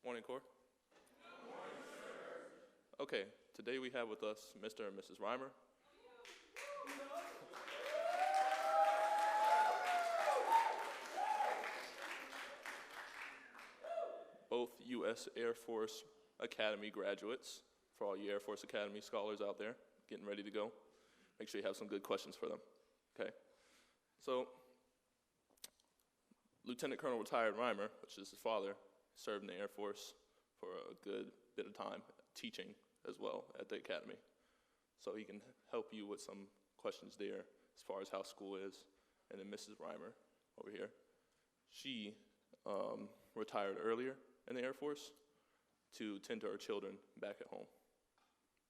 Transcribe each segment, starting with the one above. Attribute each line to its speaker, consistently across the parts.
Speaker 1: Morning, Corps. Okay, today we have with us Mr. and Mrs. Reimer. Both U.S. Air Force Academy graduates, for all you Air Force Academy scholars out there getting ready to go. Make sure you have some good questions for them, okay? So, Lieutenant Colonel retired Reimer, which is his father, served in the Air Force for a good bit of time, teaching as well at the academy. So he can help you with some questions there as far as how school is. And then Mrs. Reimer over here, she retired earlier in the Air Force to tend to her children back at home.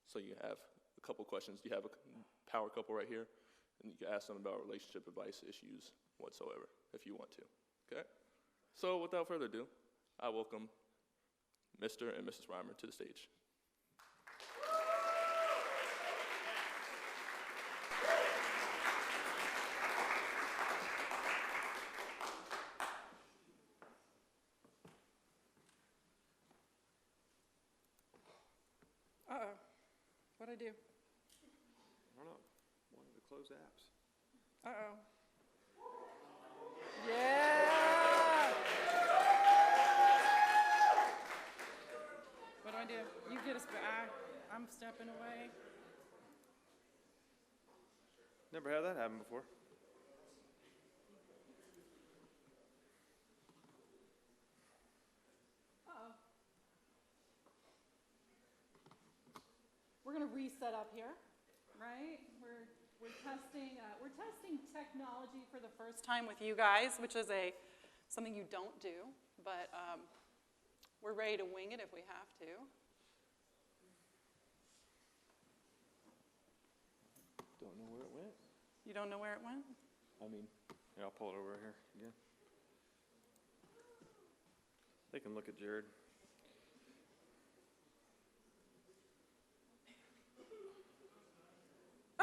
Speaker 1: So you have a couple questions. You have a power couple right here, and you can ask them about relationship advice issues whatsoever if you want to, okay? So without further ado, I welcome Mr. and Mrs. Reimer to the stage.
Speaker 2: Uh-oh. What'd I do?
Speaker 3: I don't know. One of the closed apps.
Speaker 2: Uh-oh. Yeah! What do I do? You get us back. I'm stepping away.
Speaker 3: Never had that happen before.
Speaker 2: Uh-oh. We're gonna reset up here, right? We're testing technology for the first time with you guys, which is something you don't do, but we're ready to wing it if we have to.
Speaker 3: Don't know where it went.
Speaker 2: You don't know where it went?
Speaker 3: I mean, here, I'll pull it over here again. They can look at Jared.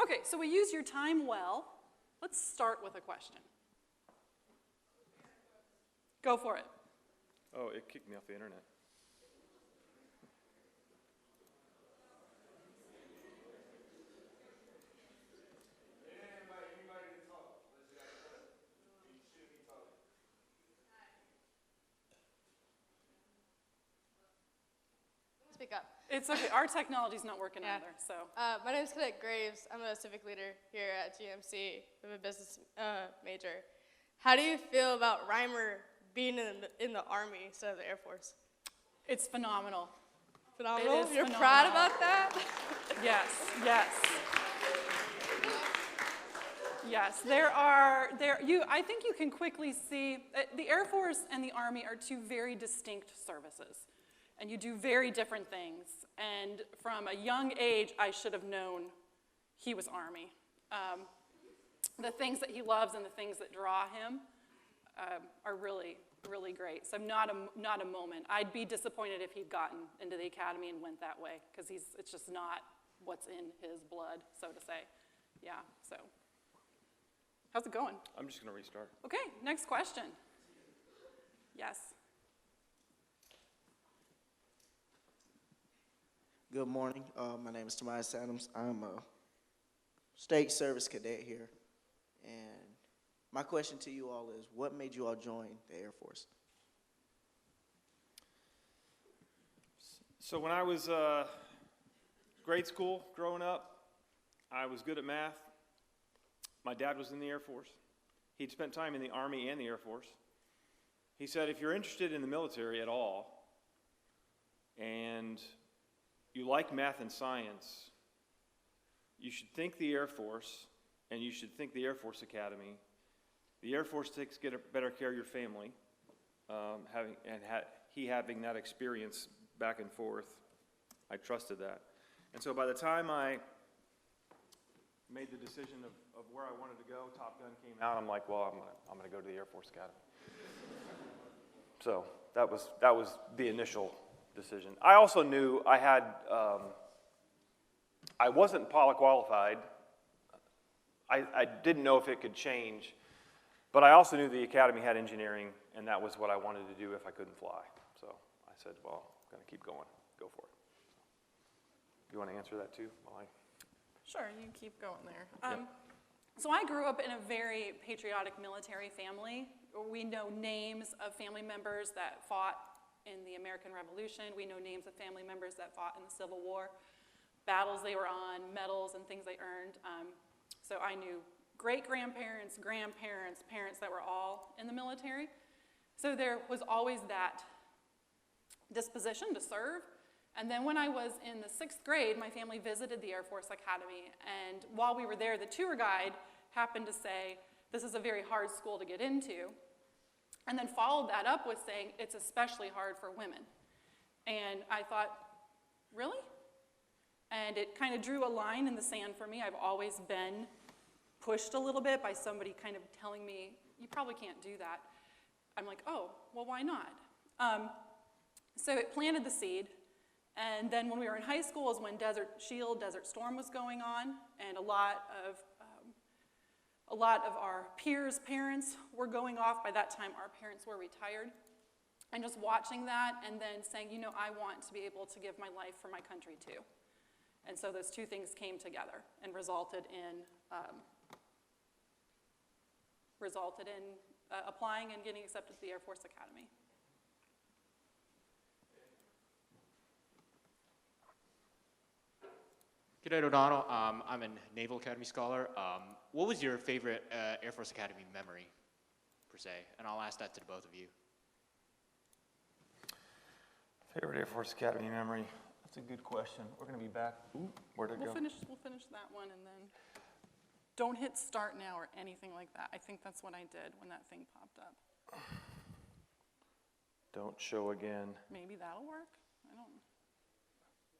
Speaker 2: Okay, so we use your time well. Let's start with a question. Go for it.
Speaker 3: Oh, it kicked me off the internet.
Speaker 4: Speak up.
Speaker 2: It's okay. Our technology's not working either, so.
Speaker 4: My name is Cadet Graves. I'm a civic leader here at GMC. I'm a business major. How do you feel about Reimer being in the Army instead of the Air Force?
Speaker 2: It's phenomenal.
Speaker 4: Phenomenal?
Speaker 2: It is
Speaker 4: You're
Speaker 2: phenomenal.
Speaker 4: proud about that?
Speaker 2: Yes, yes. Yes, I think you can quickly see, the Air Force and the Army are two very distinct services. And you do very different things. And from a young age, I should have known he was Army. The things that he loves and the things that draw him are really, really great. So not a moment. I'd be disappointed if he'd gotten into the academy and went that way, because it's just not what's in his blood, so to say. Yeah, so. How's it going?
Speaker 3: I'm just going to restart.
Speaker 2: Okay, next question. Yes.
Speaker 5: Good morning. My name is Tobias Adams. I'm a state service cadet here. And my question to you all is, what made you all join the Air Force?
Speaker 3: So when I was grade school growing up, I was good at math. My dad was in the Air Force. He'd spent time in the Army and the Air Force. He said, if you're interested in the military at all, and you like math and science, you should think the Air Force, and you should think the Air Force Academy. The Air Force takes better care of your family, having that experience back and forth. I trusted that. And so by the time I made the decision of where I wanted to go, Top Gun came out, I'm like, well, I'm gonna go to the Air Force Academy. So that was the initial decision. I also knew I wasn't Apollo qualified. I didn't know if it could change, but I also knew the academy had engineering, and that was what I wanted to do if I couldn't fly. So I I said, well, I'm going to keep going. Go for it. You want to answer that too?
Speaker 2: Sure, you keep going there.
Speaker 3: Yeah.
Speaker 2: So I grew up in a very patriotic military family. We know names of family members that fought in the American Revolution. We know names of family members that fought in the Civil War, battles they were on, medals and things they earned. So I knew great-grandparents, grandparents, parents that were all in the military. So there was always that disposition to serve. And then when I was in the 6th grade, my family visited the Air Force Academy. And while we were there, the tour guide happened to say, this is a very hard school to get into. And then followed that up with saying, it's especially hard for women. And I thought, really? And it kind of drew a line in the sand for me. I've always been pushed a little bit by somebody kind of telling me, you probably can't do that. I'm like, oh, well, why not? So it planted the seed. And then when we were in high school is when Desert Storm was going on, and a lot of our peers' parents were going off. By that time, our parents were retired. And just watching that and then saying, you know, I want to be able to give my life for my country too. And so those two things came together and resulted in applying and getting accepted to the Air Force Academy.
Speaker 6: Cadet O'Donnell, I'm a Naval Academy scholar. What was your favorite Air Force Academy memory, per se? And I'll ask that to the both of you.
Speaker 3: Favorite Air Force Academy memory? That's a good question. We're going to be back. Ooh, where'd it go?
Speaker 2: We'll finish that one, and then don't hit start now or anything like that. I think that's what I did when that thing popped up.
Speaker 3: Don't show again.
Speaker 2: Maybe that'll work. I don't.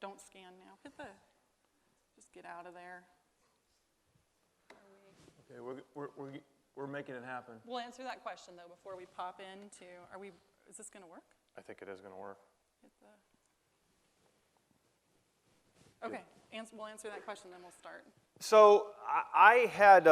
Speaker 2: Don't scan now. Just get out of there.
Speaker 3: Okay, we're making it happen.
Speaker 2: We'll answer that question though before we pop into. Is this going to work?
Speaker 3: I think it is going to work.
Speaker 2: Hit the. Okay, we'll answer that question, then we'll start.
Speaker 3: So I had,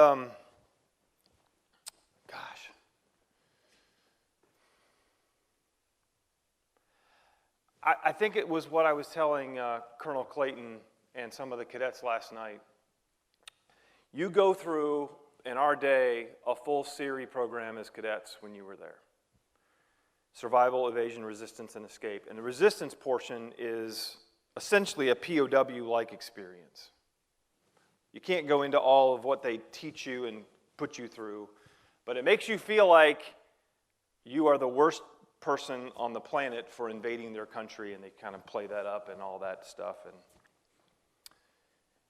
Speaker 3: I think it was what I was telling Colonel Clayton and some of the cadets last night. You go through, in our day, a full SERE program as cadets when you were there. Survival, evasion, resistance, and escape. And the resistance portion is essentially a POW-like experience. You can't go into all of what they teach you and put you through, but it makes you feel like you are the worst person on the planet for invading their country, and they kind of play that up and all that stuff.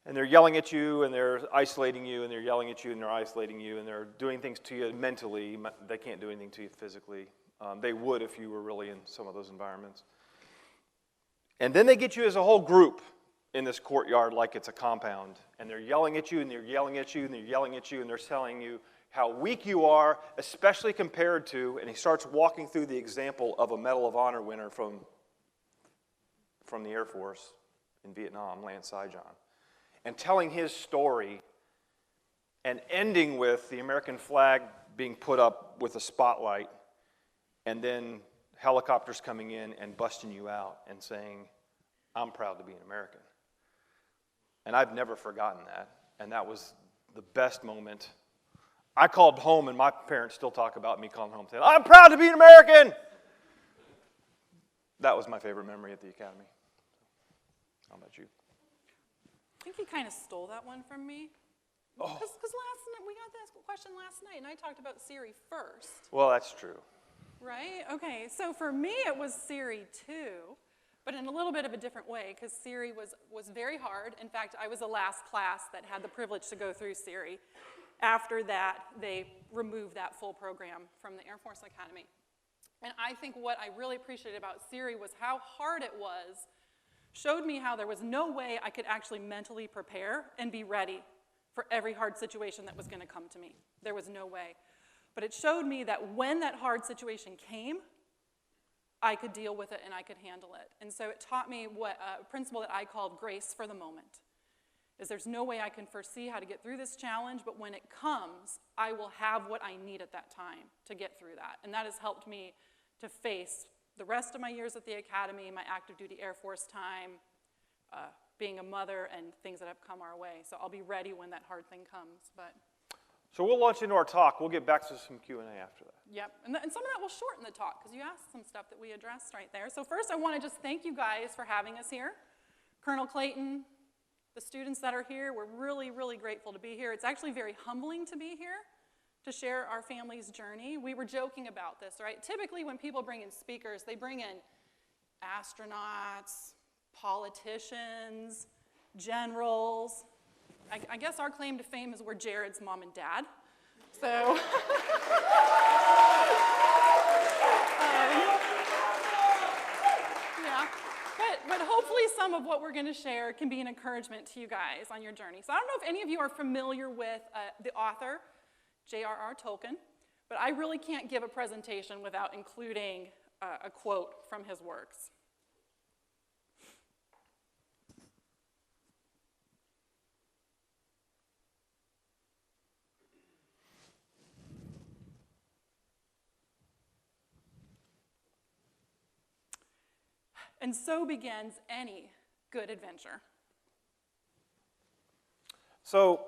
Speaker 3: And they're yelling at you, and they're isolating you, and they're yelling at you, and they're isolating you, and they're doing things to you mentally. They can't do anything to you physically. They would if you were really in some of those environments. And then they get you as a whole group in this courtyard like it's a compound. And they're yelling at you, and they're yelling at you, and they're yelling at you, and they're telling you how weak you are, especially compared to, and he starts walking through the example of a Medal of Honor winner from the Air Force in Vietnam, Lance Saigon, and telling his story and ending with the American flag being put up with a spotlight and then helicopters coming in and busting you out and saying, I'm proud to be an American. And I've never forgotten that, and that was the best moment. I called home, and my parents still talk about me calling home saying, I'm proud to be an American! That was my favorite memory at the academy. How about you?
Speaker 2: I think you kind of stole that one from me. Because last night, we got this question last night, and I talked about SERE first.
Speaker 3: Well, that's true.
Speaker 2: Right? Okay, so for me it was SERE 2, but in a little bit of a different way, because SERE was very hard. In fact, I was the last class that had the privilege to go through SERE. After that, they removed that full program from the Air Force Academy. And I think what I really appreciated about SERE was how hard it was, showed me how there was no way I could actually mentally prepare and be ready for every hard situation that was going to come to me. There was no way. But it showed me that when that hard situation came, I could deal with it and I could handle it. And so it taught me what a principle that I called grace for the moment. Is there's no way I can foresee how to get through this challenge, but when it comes, I will have what I need at that time to get through that. And that has helped me to face the rest of my years at the academy, my active duty Air Force time, being a mother, and things that have come our way. So I'll be ready when that hard thing comes. But
Speaker 3: So we'll launch into our talk. We'll get back to some Q&A after that.
Speaker 2: yep, and some of that will shorten the talk because you asked some stuff that we addressed right there. So first I want to just thank you guys for having us here. Colonel Clayton, the students that are here, we're really, really grateful to be here. It's actually very humbling to be here to share our family's journey. We were joking about this, right? Typically when people bring in speakers, they bring in astronauts, politicians, generals. I guess our claim to fame is we're Jared's mom and dad. So, yeah. But hopefully some of what we're going to share can be an encouragement to you guys on your journey. So I don't know if any of you are familiar with the author, J.R.R. Tolkien, but I really can't give a presentation without including a quote from his works. And so begins any good adventure.
Speaker 3: So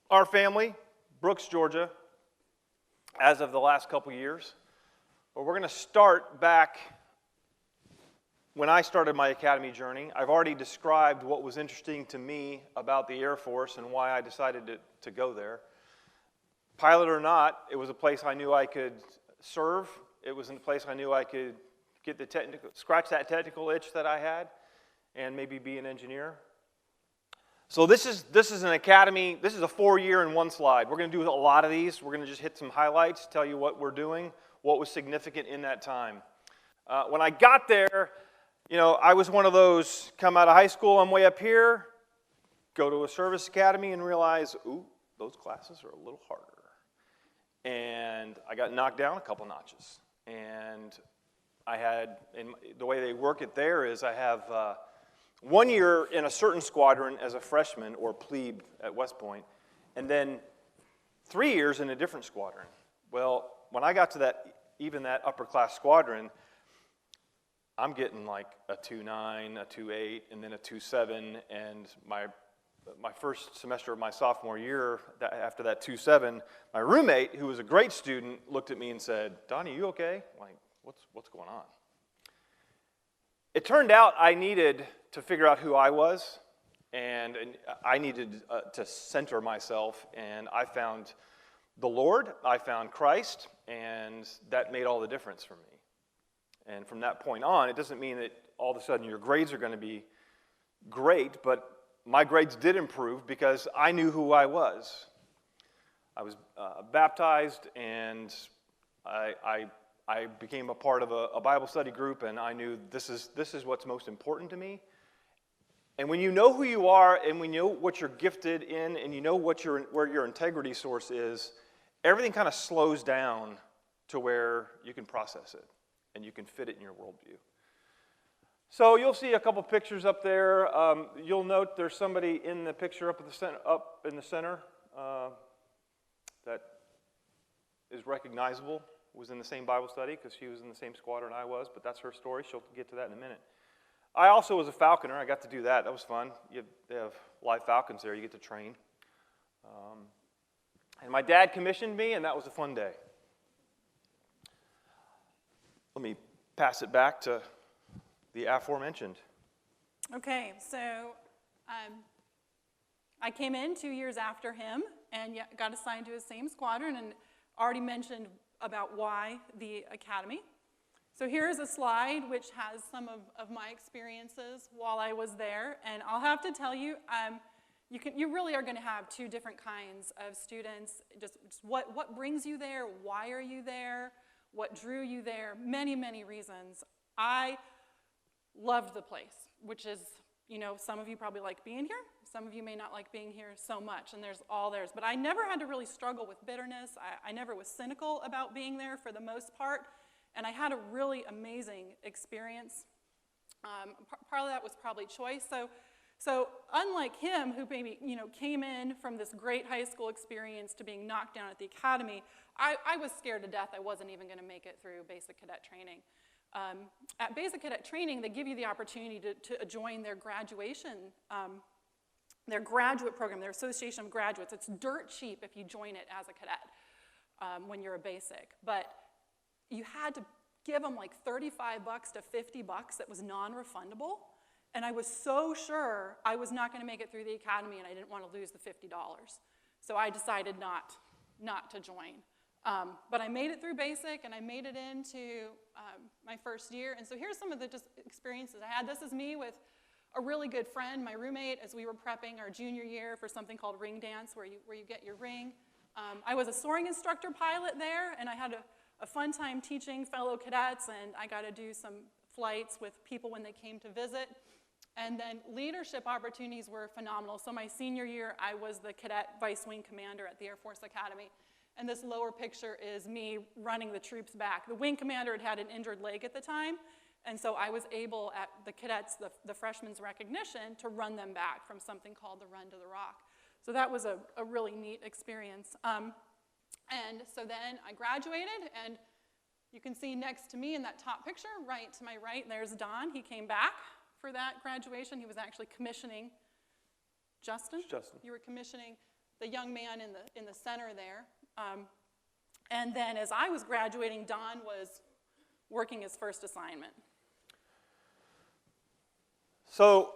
Speaker 3: our family, Brooks, Georgia, as of the last couple years, we're going to start back when I started my academy journey. I've already described what was interesting to me about the Air Force and why I decided to go there. Pilot or not, it was a place I knew I could serve. It was in a place I knew I could get scratch that technical itch that I had and maybe be an engineer. So this is an academy. This is a 4-year in one slide. We're going to do a lot of these. We're going to just hit some highlights, tell you what we're doing, what was significant in that time. When I got there, I was one of those, come out of high school, I'm way up here, go to a service academy and realize, ooh, those classes are a little harder. And I got knocked down a couple notches. And the way they work it there is I have 1 year in a certain squadron as a freshman or plebe at West Point, and then 3 years in a different squadron. Well, when I got to that upper class squadron, I'm getting like a 2.9, a 2.8, and then a 2.7, and my first semester of my sophomore year, after that 2.7, my roommate, who was a great student, looked at me and said, "Donnie, you okay?" I'm like, what's going on? It turned out I needed to figure out who I was, and I needed to center myself, and I found the Lord, I found Christ, and that made all the difference for me. And from that point on, it doesn't mean that all of a sudden your grades are going to be great, but my grades did improve because I knew who I was. I was baptized, and I became a part of a Bible study group, and I knew this is what's most important to me. And when you know who you are, and when you know what you're gifted in, and you know where your integrity source is, everything kind of slows down to where you can process it, and you can fit it in your worldview. So you'll see a couple pictures up there. You'll note there's somebody in the picture up in the center that is recognizable, was in the same Bible study because she was in the same squadron I was, but that's her story. She'll get to that in a minute. I also was a falconer. I got to do that. That was fun. They have live falcons there. You get to train. And my dad commissioned me, and that was a fun day. Let me pass it back to the aforementioned.
Speaker 2: Okay, so I came in 2 years after him and got assigned to his same squadron, and already mentioned about why the academy. So here's a slide which has some of my experiences while I was there, and I'll have to tell you, you really are going to have two different kinds of students. Just what brings you there, why are you there, what drew you there, many, many reasons. I loved the place, which is, some of you probably like being here. Some of you may not like being here so much, and there's all theirs. But I never had to really struggle with bitterness. I never was cynical about being there for the most part, and I had a really amazing experience. Part of that was probably choice. So So unlike him, who maybe came in from this great high school experience to being knocked down at the academy, I was scared to death I wasn't even going to make it through basic cadet training. At basic cadet training, they give you the opportunity to join their graduation, their graduate program, their Association of Graduates. It's dirt cheap if you join it as a cadet when you're a basic. But you had to give them like $35 to $50 that was non-refundable. And I was so sure I was not going to make it through the academy, and I didn't want to lose the $50. So I decided not to join. But I made it through basic, and I made it into my first year. And so here's some of the just experiences I had. This is me with a really good friend, my roommate, as we were prepping our junior year for something called ring dance, where you get your ring. I was a soaring instructor pilot there, and I had a fun time teaching fellow cadets, and I got to do some flights with people when they came to visit. And then leadership opportunities were phenomenal. So my senior year, I was the cadet vice wing commander at the Air Force Academy. And this lower picture is me running the troops back. The wing commander had an injured leg at the time, and so I was able, at the cadets, the freshmen's recognition, to run them back from something called the Run to the Rock. So that was a really neat experience. And so then I graduated, and you can see next to me in that top picture, right to my right, there's Don. He came back for that graduation. He was actually commissioning Justin. You were commissioning the young man in the center there. And then as I was graduating, Don was working his first assignment.
Speaker 3: So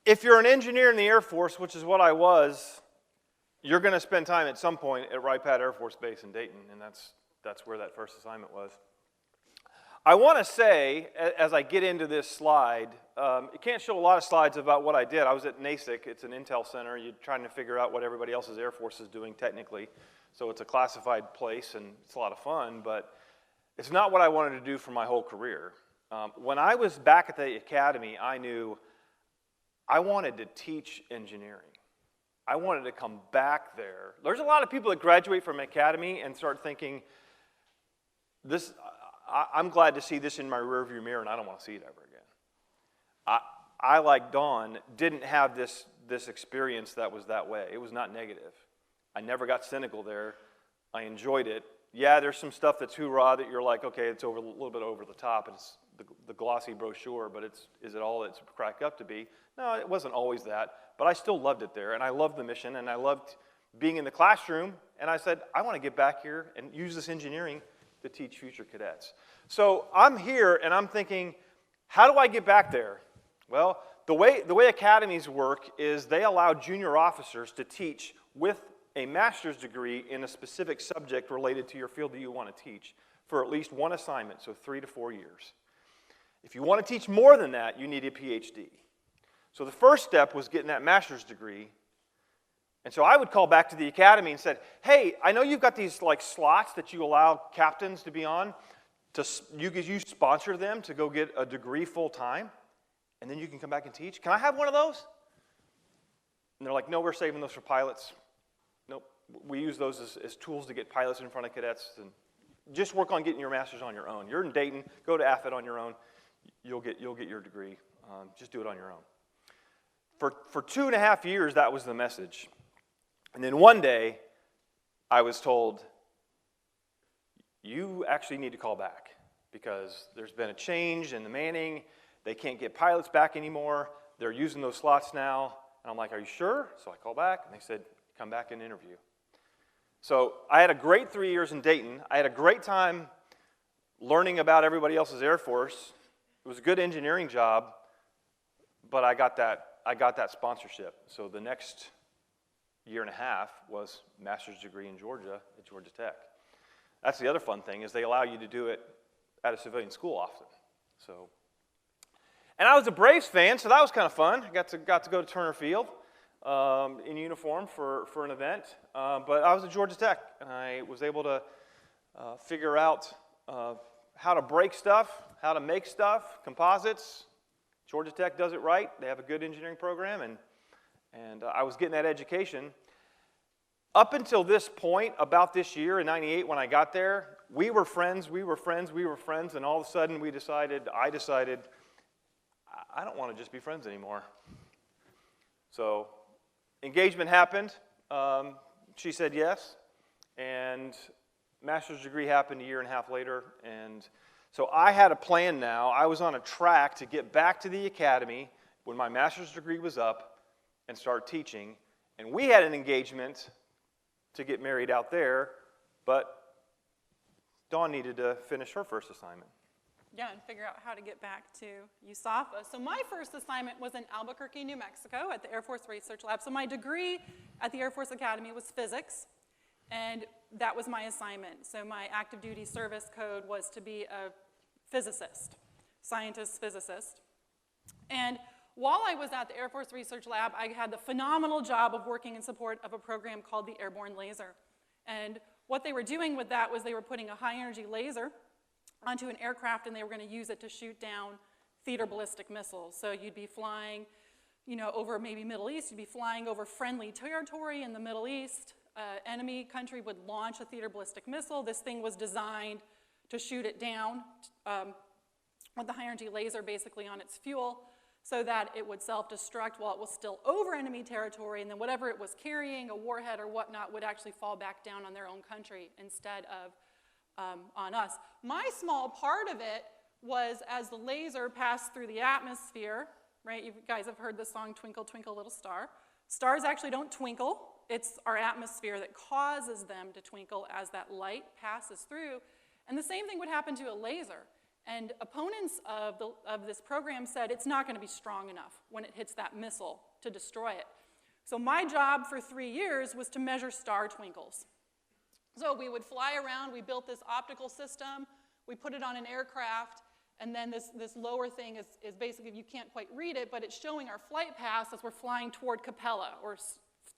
Speaker 3: if you're an engineer in the Air Force, which is what I was, you're going to spend time at some point at Wright-Patt Air Force Base in Dayton, and that's where that first assignment was. I want to say, as I get into this slide, it can't show a lot of slides about what I did. I was at NASIC. It's an intel center. You're trying to figure out what everybody else's Air Force is doing technically. So it's a classified place, and it's a lot of fun, but it's not what I wanted to do for my whole career. When I was back at the academy, I knew I wanted to teach engineering. I wanted to come back there. There's a lot of people that graduate from academy and start thinking, I'm glad to see this in my rearview mirror, and I don't want to see it ever again. I like Dawn, didn't have this experience that was that way. It was not negative. I never got cynical there. I enjoyed it. Yeah, there's some stuff that's hoorah that you're like, okay, it's a little bit over the top. It's the glossy brochure, but is it all it's cracked up to be? No, it wasn't always that, but I still loved it there, and I loved the mission, and I loved being in the classroom, and I said, I want to get back here and use this engineering to teach future cadets. So I'm here, and I'm thinking, how do I get back there? Well, the way academies work is they allow junior officers to teach with a master's degree in a specific subject related to your field that you want to teach for at least one assignment, so 3 to 4 years. If you want to teach more than that, you need a PhD. So the first step was getting that master's degree. And so I would call back to the academy and said, hey, I know you've got these like slots that you allow captains to be on. You sponsor them to go get a degree full time, and then you can come back and teach. Can I have one of those? And they're like, no, we're saving those for pilots. Nope, we use those as tools to get pilots in front of cadets. And just work on getting your master's on your own. You're in Dayton, go to AFIT on your own. You'll get your degree. Just do it on your own. For 2.5 years, that was the message. And then one day, I was told, you actually need to call back because there's been a change in the manning. They can't get pilots back anymore. They're using those slots now. And I'm like, are you sure? So I call back, and they said, come back and interview. So I had a great 3 years in Dayton. I had a great time learning about everybody else's Air Force. It was a good engineering job, but I got that sponsorship. So the next 1.5 years was master's degree in Georgia at Georgia Tech. That's the other fun thing is they allow you to do it at a civilian school often. So, and I was a Braves fan, so that was kind of fun. I got to go to Turner Field in uniform for an event. But I was at Georgia Tech, and I was able to figure out how to break stuff, how to make stuff, composites. Georgia Tech does it right. They have a good engineering program, and I was getting that education. Up until this point, about this year in '98 when I got there, we were friends, and all of a sudden I decided, I don't want to just be friends anymore. So engagement happened. She said yes, and master's degree happened a year and a half later. And so I had a plan now. I was on a track to get back to the academy when my master's degree was up and start teaching. And we had an engagement to get married out there, but Dawn needed to finish her first assignment.
Speaker 2: Yeah, and figure out how to get back to USAFA. So my first assignment was in Albuquerque, New Mexico at the Air Force Research Lab. So my degree at the Air Force Academy was physics, and that was my assignment. So my active duty service code was to be a physicist, scientist, physicist. And while I was at the Air Force Research Lab, I had the phenomenal job of working in support of a program called the Airborne Laser. And what they were doing with that was they were putting a high-energy laser onto an aircraft, and they were going to use it to shoot down theater ballistic missiles. So you'd be flying, over maybe Middle East, you'd be flying over friendly territory in the Middle East. Enemy country would launch a theater ballistic missile. This thing was designed to shoot it down with the high-energy laser basically on its fuel so that it would self-destruct while it was still over enemy territory, and then whatever it was carrying, a warhead or whatnot, would actually fall back down on their own country instead of on us. My small part of it was as the laser passed through the atmosphere, right? You guys have heard the song Twinkle, Twinkle, Little Star. Stars actually don't twinkle. It's our atmosphere that causes them to twinkle as that light passes through. And the same thing would happen to a laser. And opponents of this program said it's not going to be strong enough when it hits that missile to destroy it. So my job for 3 years was to measure star twinkles. So we would fly around, we built this optical system, we put it on an aircraft, and then this lower thing is basically, you can't quite read it, but it's showing our flight paths as we're flying toward Capella or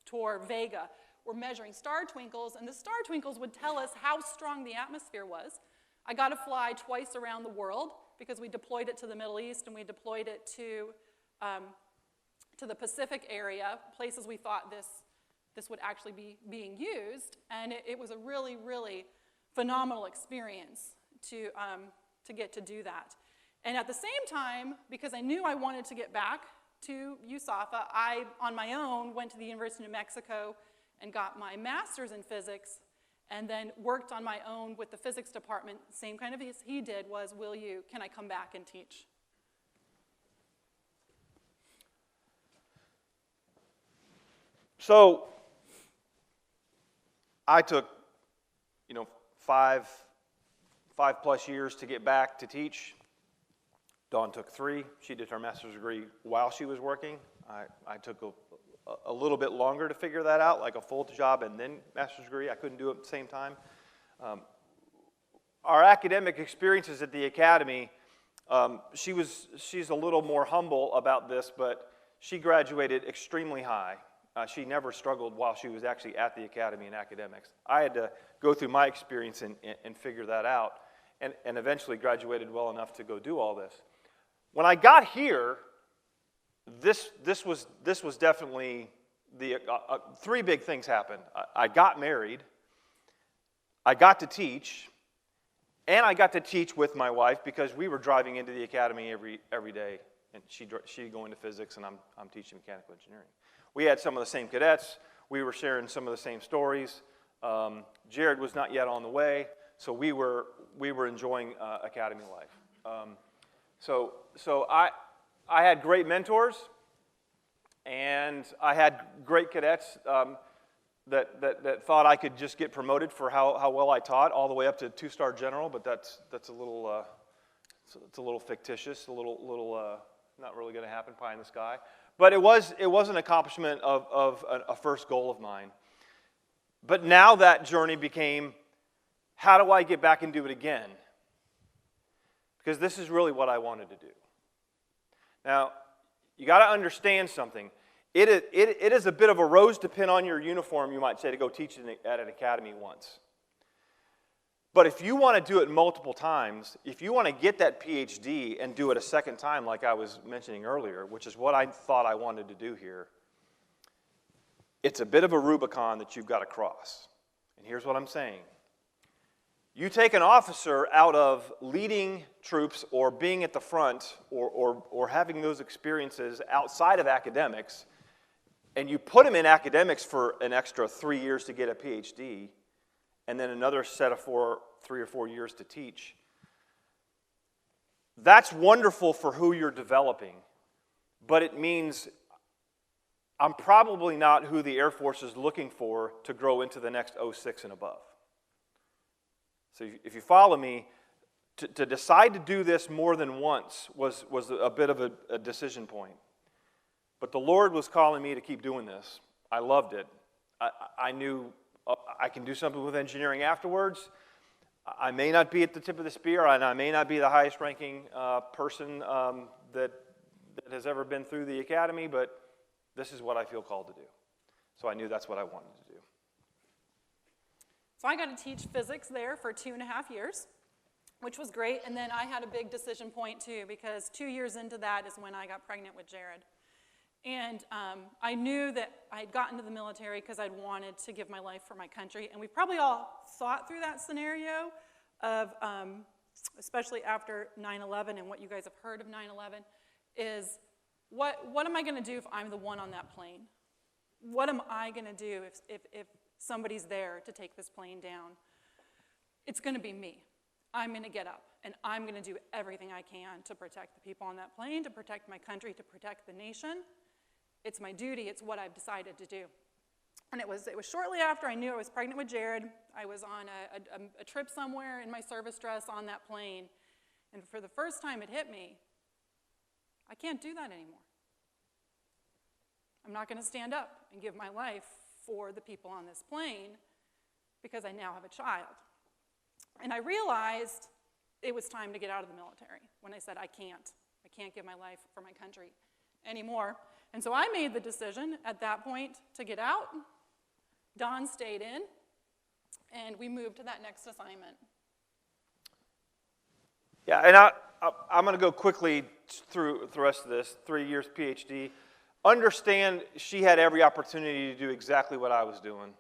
Speaker 2: toward Vega. We're measuring star twinkles, and the star twinkles would tell us how strong the atmosphere was. I got to fly twice around the world because we deployed it to the Middle East and we deployed it to the Pacific area, places we thought this would actually be being used, and it was a really, really phenomenal experience to get to do that. And at the same time, because I knew I wanted to get back to USAFA, I, on my own, went to the University of New Mexico and got my master's in physics, and then worked on my own with the physics department, same kind of as he did, was, can I come back and teach?
Speaker 3: So I took, 5+ years to get back to teach. Dawn took 3. She did her master's degree while she was working. I took a little bit longer to figure that out, like a full job and then master's degree. I couldn't do it at the same time. Our academic experiences at the academy, she's a little more humble about this, but she graduated extremely high. She never struggled while she was actually at the academy in academics. I had to go through my experience and figure that out, and eventually graduated well enough to go do all this. When I got here, this was definitely the 3 big things happened. I got married, I got to teach, and I got to teach with my wife because we were driving into the academy every day, and she going to physics, and I'm teaching mechanical engineering. We had some of the same cadets. We were sharing some of the same stories. Jared was not yet on the way, so we were enjoying academy life. So I had great mentors, and I had great cadets that thought I could just get promoted for how well I taught, all the way up to 2-star general. But that's a little it's a little fictitious, a little not really going to happen, pie in the sky. But it was an accomplishment of a first goal of mine. But now that journey became, how do I get back and do it again? Because this is really what I wanted to do. Now, you got to understand something. It is a bit of a rose to pin on your uniform, you might say, to go teach at an academy once. But if you want to do it multiple times, if you want to get that PhD and do it a second time, like I was mentioning earlier, which is what I thought I wanted to do here, it's a bit of a Rubicon that you've got to cross. And here's what I'm saying. You take an officer out of leading troops or being at the front or having those experiences outside of academics, and you put them in academics for an extra 3 years to get a PhD, and then another set of 3 or 4 years to teach, that's wonderful for who you're developing, but it means I'm probably not who the Air Force is looking for to grow into the next 06 and above. So if you follow me, to decide to do this more than once was a bit of a decision point. But the Lord was calling me to keep doing this. I loved it. I knew I can do something with engineering afterwards. I may not be at the tip of the spear, and I may not be the highest ranking person that has ever been through the academy, but this is what I feel called to do. So I knew that's what I wanted to do.
Speaker 2: So I got to teach physics there for 2.5 years, which was great. And then I had a big decision point too, because 2 years into that is when I got pregnant with Jared. And I knew that I had gotten to the military because I'd wanted to give my life for my country. And we probably all thought through that scenario of, especially after 9/11 and what you guys have heard of 9/11, is what am I going to do if I'm the one on that plane? What am I going to do if somebody's there to take this plane down? It's going to be me. I'm going to get up, and I'm going to do everything I can to protect the people on that plane, to protect my country, to protect the nation. It's my duty. It's what I've decided to do. And it was shortly after I knew I was pregnant with Jared. I was on a trip somewhere in my service dress on that plane, and for the first time it hit me, I can't do that anymore. I'm not going to stand up and give my life for the people on this plane because I now have a child. And I realized it was time to get out of the military when I said I can't give my life for my country anymore. And so I made the decision at that point to get out. Don stayed in, and we moved to that next assignment.
Speaker 3: Yeah, and I'm going to go quickly through the rest of this. 3 years PhD. Understand she had every opportunity to do exactly what I was doing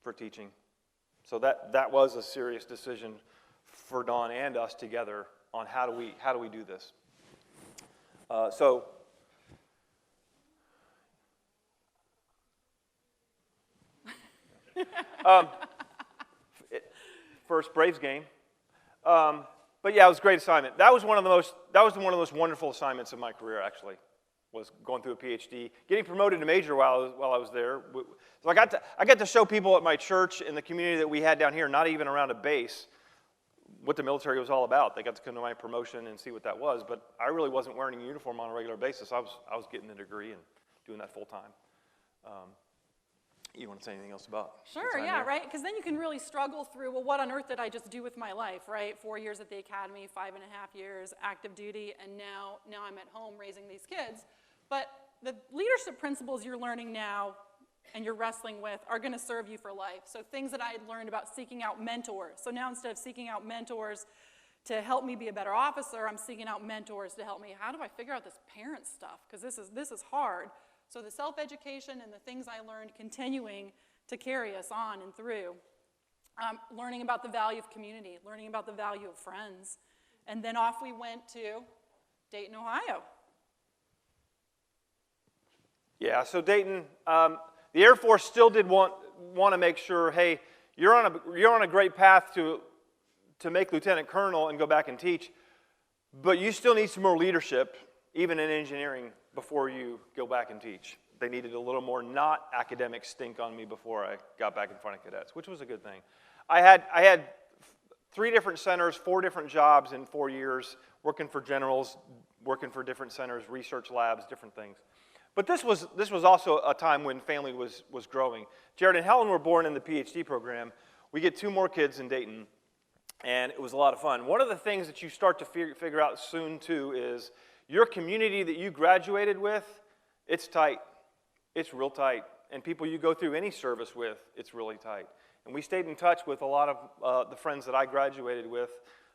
Speaker 3: for teaching. So that was a serious decision for Dawn and us together on how do we do this. First Braves game. But yeah, it was a great assignment. That was one of the most wonderful assignments of my career, actually, was going through a PhD, getting promoted to major while I was there. So I got to show people at my church and the community that we had down here, not even around a base, what the military was all about. They got to come to my promotion and see what that was, but I really wasn't wearing a uniform on a regular basis. I was getting the degree and doing that full time. You want to say anything else about?
Speaker 2: Sure, yeah, there? Right? Because then you can really struggle through, well, what on earth did I just do with my life, right? 4 years at the academy, 5.5 years active duty, and now I'm at home raising these kids. But the leadership principles you're learning now and you're wrestling with are going to serve you for life. So things that I had learned about seeking out mentors. So now instead of seeking out mentors to help me be a better officer, I'm seeking out mentors to help me. How do I figure out this parent stuff? Because this is hard. So the self-education and the things I learned continuing to carry us on and through. Learning about the value of community, learning about the value of friends. And then off we went to Dayton, Ohio.
Speaker 3: Yeah, so Dayton, the Air Force still did want to make sure, hey, you're on a great path to make lieutenant colonel and go back and teach, but you still need some more leadership, even in engineering, before you go back and teach. They needed a little more not academic stink on me before I got back in front of cadets, which was a good thing. I had 3 different centers, 4 different jobs in 4 years, working for generals, working for different centers, research labs, different things. But this was also a time when family was growing. Jared and Helen were born in the PhD program. We get 2 more kids in Dayton, and it was a lot of fun. One of the things that you start to figure out soon, too, is your community that you graduated with, it's tight. It's real tight. And people you go through any service with, it's really tight. And we stayed in touch with a lot of the friends that I graduated with,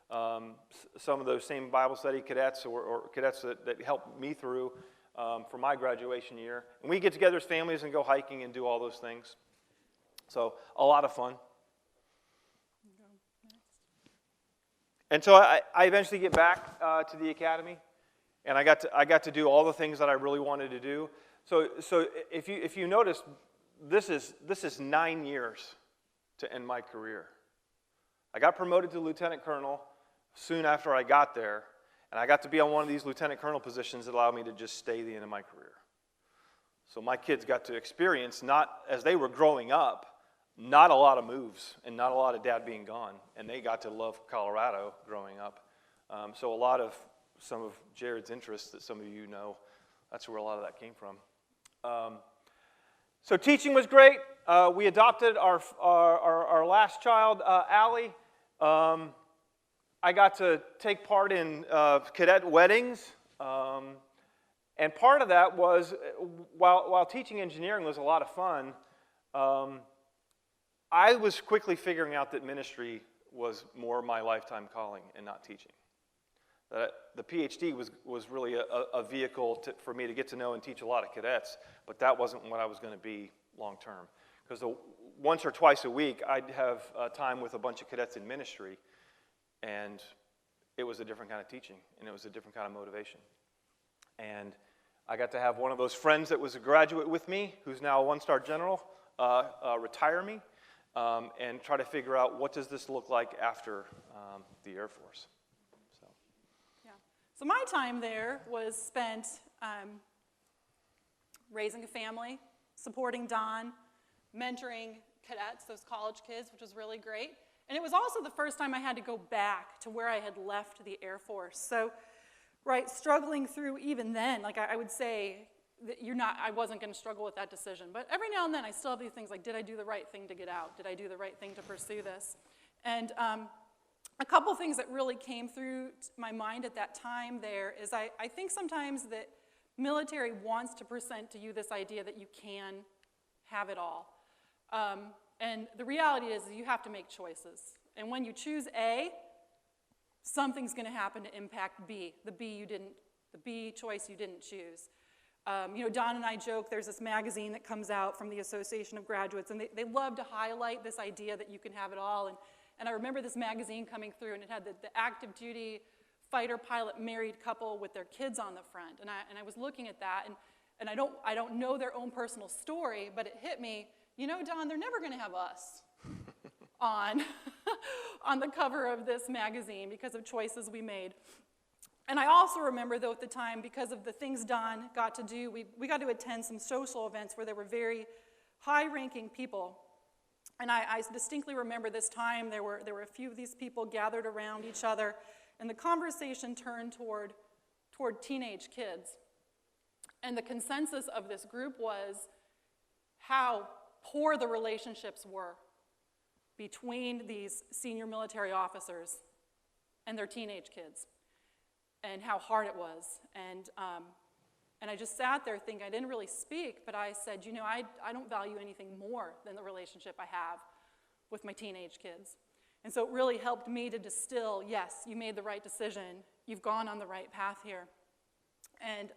Speaker 3: some of those same Bible study cadets or cadets that helped me through for my graduation year. And we get together as families and go hiking and do all those things. So a lot of fun. And so I eventually get back to the academy, and I got to do all the things that I really wanted to do. So if you notice, this is 9 years to end my career. I got promoted to lieutenant colonel soon after I got there, and I got to be on one of these lieutenant colonel positions that allowed me to just stay the end of my career. So my kids got to experience, not as they were growing up, not a lot of moves and not a lot of dad being gone, and they got to love Colorado growing up. So a lot of some of Jared's interests that some of you know, that's where a lot of that came from. So teaching was great. We adopted our last child, Allie. I got to take part in cadet weddings. And part of that was, while teaching engineering was a lot of fun, I was quickly figuring out that ministry was more my lifetime calling and not teaching. That the PhD was really a vehicle for me to get to know and teach a lot of cadets, but that wasn't what I was going to be long term. Because once or twice a week, I'd have time with a bunch of cadets in ministry, and it was a different kind of teaching, and it was a different kind of motivation. And I got to have one of those friends that was a graduate with me, who's now a one-star general, retire me, and try to figure out what does this look like after the Air Force.
Speaker 2: So my time there was spent raising a family, supporting Don, mentoring cadets, those college kids, which was really great. And it was also the first time I had to go back to where I had left the Air Force. So, right, struggling through even then, like I would say that I wasn't going to struggle with that decision. But every now and then I still have these things like, did I do the right thing to get out? Did I do the right thing to pursue this? And a couple things that really came through my mind at that time there is I think sometimes that military wants to present to you this idea that you can have it all. And the reality is you have to make choices. And when you choose A, something's going to happen to impact B, the B choice you didn't choose. Don and I joke, there's this magazine that comes out from the Association of Graduates, and they love to highlight this idea that you can have it all. And I remember this magazine coming through, and it had the active duty fighter pilot married couple with their kids on the front. And I was looking at that, and I don't know their own personal story, but it hit me, Don, they're never going to have us on the cover of this magazine because of choices we made. And I also remember, though, at the time, because of the things Don got to do, we got to attend some social events where there were very high-ranking people. And I distinctly remember this time there were a few of these people gathered around each other, and the conversation turned toward teenage kids. And the consensus of this group was how poor the relationships were between these senior military officers and their teenage kids, and how hard it was. And I just sat there thinking, I didn't really speak, but I said, I don't value anything more than the relationship I have with my teenage kids. And so it really helped me to distill, yes, you made the right decision. You've gone on the right path here. And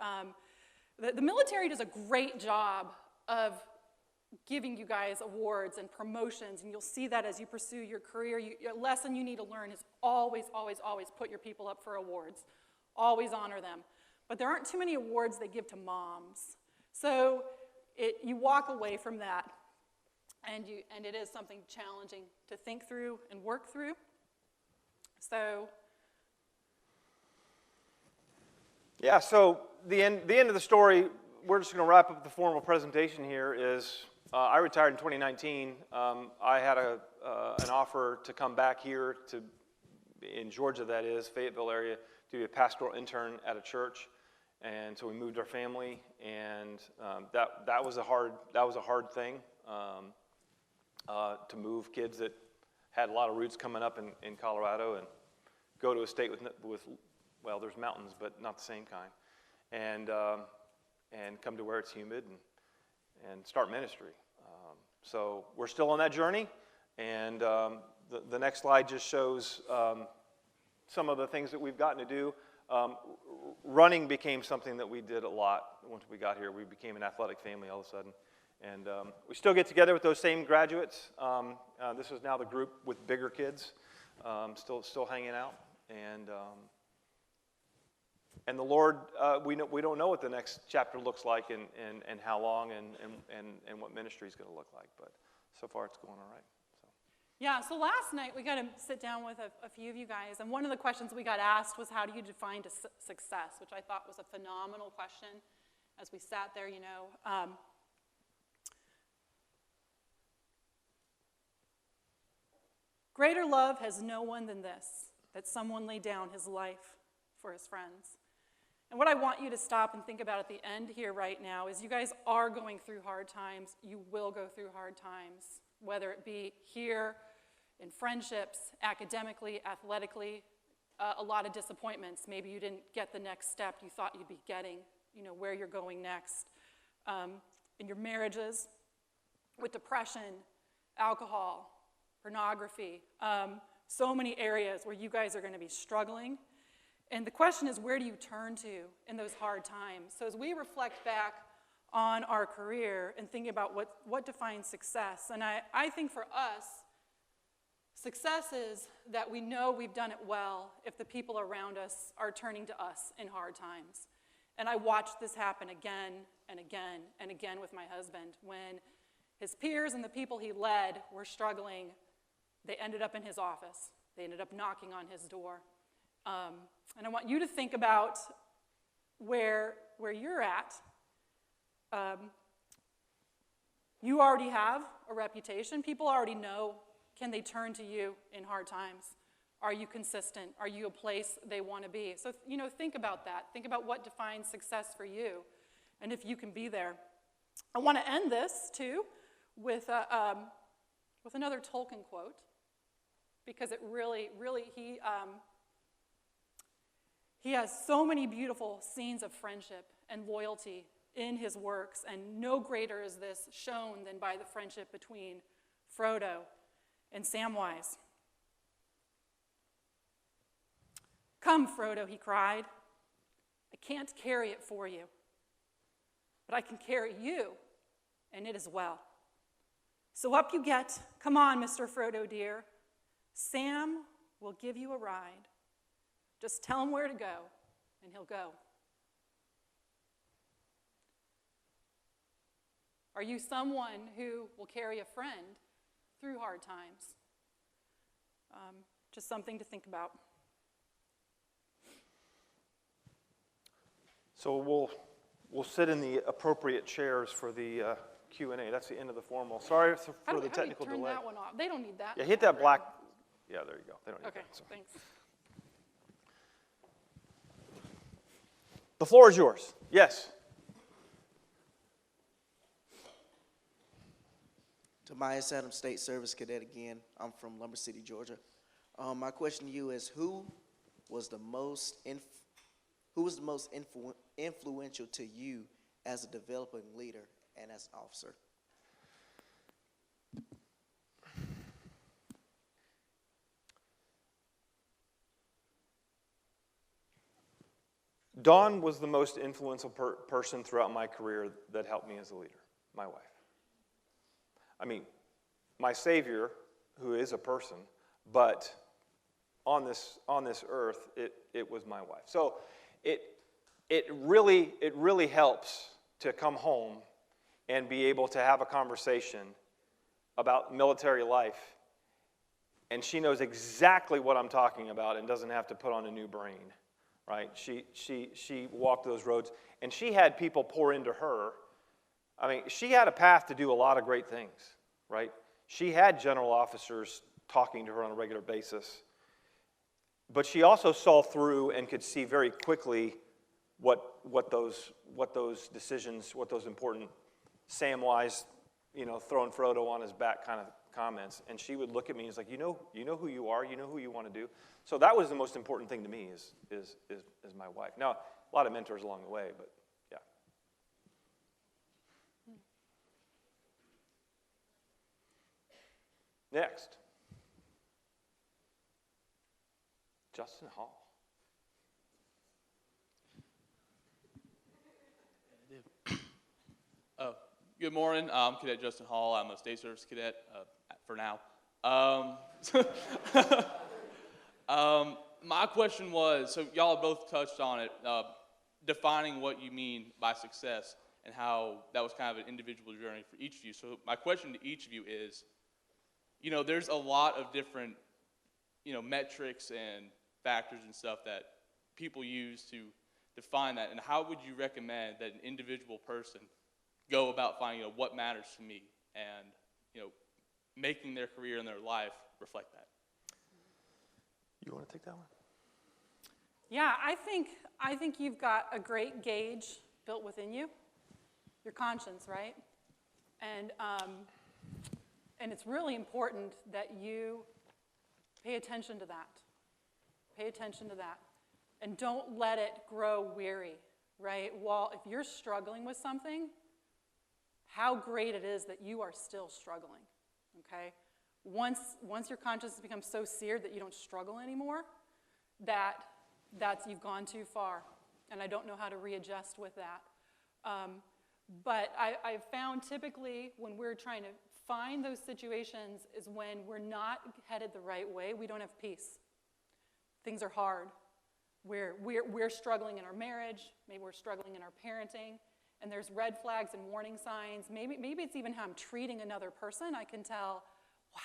Speaker 2: the military does a great job of giving you guys awards and promotions, and you'll see that as you pursue your career. A lesson you need to learn is always, always, always put your people up for awards. Always honor them. But there aren't too many awards they give to moms. So you walk away from that, and it is something challenging to think through and work through. So.
Speaker 3: Yeah, so the end of the story, we're just going to wrap up the formal presentation here, is I retired in 2019. I had an offer to come back here in Georgia, that is, Fayetteville area, to be a pastoral intern at a church. And so we moved our family, and that was a hard thing to move kids that had a lot of roots coming up in Colorado and go to a state with well, there's mountains, but not the same kind, and come to where it's humid and start ministry. So we're still on that journey, and the next slide just shows some of the things that we've gotten to do. Running became something that we did a lot once we got here. We became an athletic family all of a sudden. And we still get together with those same graduates. This is now the group with bigger kids, still hanging out. And And the Lord, we don't know what the next chapter looks like and how long and what ministry is going to look like. But so far it's going all right. So.
Speaker 2: Yeah, so last night we got to sit down with a few of you guys, and one of the questions we got asked was, how do you define success, which I thought was a phenomenal question as we sat there, you know. Greater love has no one than this, that someone lay down his life for his friends. And what I want you to stop and think about at the end here right now is you guys are going through hard times. You will go through hard times, whether it be here, in friendships, academically, athletically, a lot of disappointments. Maybe you didn't get the next step you thought you'd be getting, you know, where you're going next. In your marriages, with depression, alcohol, pornography, so many areas where you guys are going to be struggling. And the question is, where do you turn to in those hard times? So as we reflect back on our career and thinking about what defines success, and I think for us, success is that we know we've done it well if the people around us are turning to us in hard times. And I watched this happen again and again and again with my husband. When his peers and the people he led were struggling, they ended up in his office. They ended up knocking on his door. And I want you to think about where you're at. You already have a reputation. People already know. Can they turn to you in hard times? Are you consistent? Are you a place they want to be? So, you know, think about that. Think about what defines success for you and if you can be there. I want to end this, too, with another Tolkien quote, because it really, he has so many beautiful scenes of friendship and loyalty in his works, and no greater is this shown than by the friendship between Frodo and Samwise. "Come, Frodo," he cried. "I can't carry it for you, but I can carry you, and it is well. So up you get. Come on, Mr. Frodo dear. Sam will give you a ride. Just tell him where to go, and he'll go." Are you someone who will carry a friend through hard times? Just something to think about.
Speaker 3: So we'll sit in the appropriate chairs for the Q&A. That's the end of the formal. Sorry for the technical
Speaker 2: how do you turn
Speaker 3: delay.
Speaker 2: that one off? They don't need that.
Speaker 3: Yeah, hit that black. Yeah, there you go. They don't need
Speaker 2: Okay,
Speaker 3: that. So.
Speaker 2: thanks.
Speaker 3: The floor is yours. Yes.
Speaker 5: Tobias Adams, State Service Cadet again. I'm from Lumber City, Georgia. My question to you is, who was the most influential to you as a developing leader and as an officer?
Speaker 3: Dawn was the most influential person throughout my career that helped me as a leader, my wife. I mean, my Savior, who is a person, but on this earth, it was my wife. So it really helps to come home and be able to have a conversation about military life, and she knows exactly what I'm talking about and doesn't have to put on a new brain, right? She walked those roads, and she had people pour into her. I mean, she had a path to do a lot of great things, right? She had general officers talking to her on a regular basis, but she also saw through and could see very quickly what those decisions, what those important Samwise, throwing Frodo on his back kind of comments. And she would look at me and was like, you know who you are, you know who you want to do. So that was the most important thing to me is my wife. Now, a lot of mentors along the way, but yeah. Next. Justin Hall.
Speaker 7: Good morning. I'm Cadet Justin Hall. I'm a State Service Cadet for now. My question was, so y'all both touched on it, defining what you mean by success and how that was kind of an individual journey for each of you. So my question to each of you is, there's a lot of different, metrics and factors and stuff that people use to define that. And how would you recommend that an individual person go about finding, what matters to me and, making their career and their life reflect that?
Speaker 3: You want to take that one?
Speaker 2: Yeah, I think you've got a great gauge built within you, your conscience, right? And it's really important that you pay attention to that. Pay attention to that. And don't let it grow weary, right? Well, if you're struggling with something, how great it is that you are still struggling, okay? Once your conscience becomes so seared that you don't struggle anymore, that's you've gone too far. And I don't know how to readjust with that. But I've found typically when we're trying to find those situations is when we're not headed the right way, we don't have peace. Things are hard. We're struggling in our marriage, maybe we're struggling in our parenting, and there's red flags and warning signs. Maybe it's even how I'm treating another person. I can tell,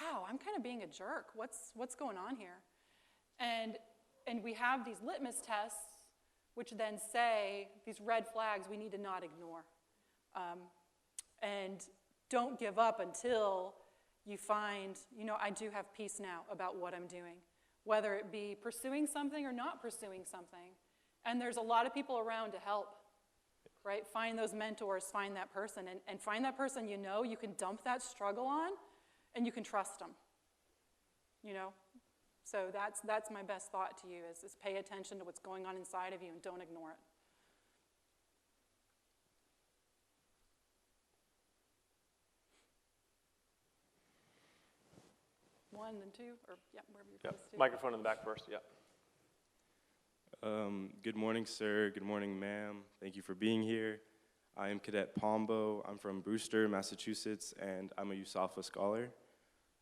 Speaker 2: wow, I'm kind of being a jerk. What's going on here? And we have these litmus tests, which then say these red flags we need to not ignore. And don't give up until you find, I do have peace now about what I'm doing, whether it be pursuing something or not pursuing something. And there's a lot of people around to help, right? Find those mentors, find that person, and find that person you can dump that struggle on, and you can trust them, So that's my best thought to you is pay attention to what's going on inside of you and don't ignore it. One and two, or wherever you're supposed to.
Speaker 3: Microphone in the back first, yeah.
Speaker 8: Good morning, sir. Good morning, ma'am. Thank you for being here. I am Cadet Pombo. I'm from Brewster, Massachusetts, and I'm a USAFA scholar.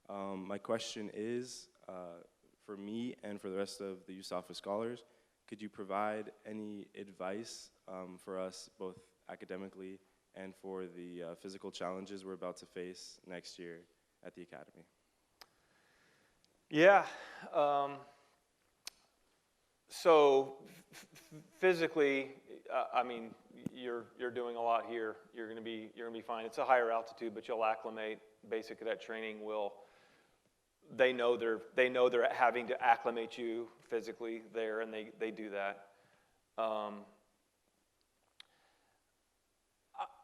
Speaker 8: My question is, for me and for the rest of the USAFA scholars, could you provide any advice for us, both academically and for the physical challenges we're about to face next year at the Academy?
Speaker 3: Yeah. So physically, you're doing a lot here. You're going to be fine. It's a higher altitude, but you'll acclimate. Basic cadet training will. They know they're having to acclimate you physically there, and they do that. I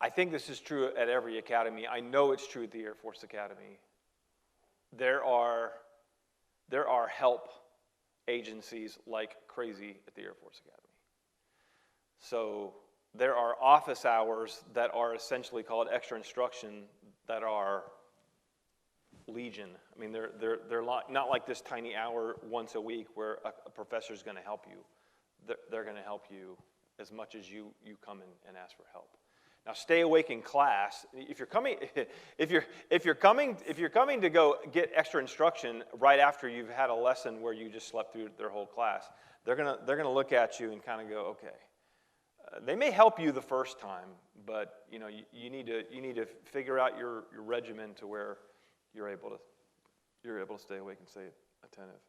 Speaker 3: think this is true at every academy. I know it's true at the Air Force Academy. There are help agencies like crazy at the Air Force Academy. So there are office hours that are essentially called extra instruction that are legion. I mean, they're not like this tiny hour once a week where a professor's going to help you. They're going to help you as much as you come in and ask for help. Now, stay awake in class. If you're coming to go get extra instruction right after you've had a lesson where you just slept through their whole class, they're gonna look at you and kind of go, okay. They may help you the first time, but you need to figure out your regimen to where you're able to stay awake and stay attentive.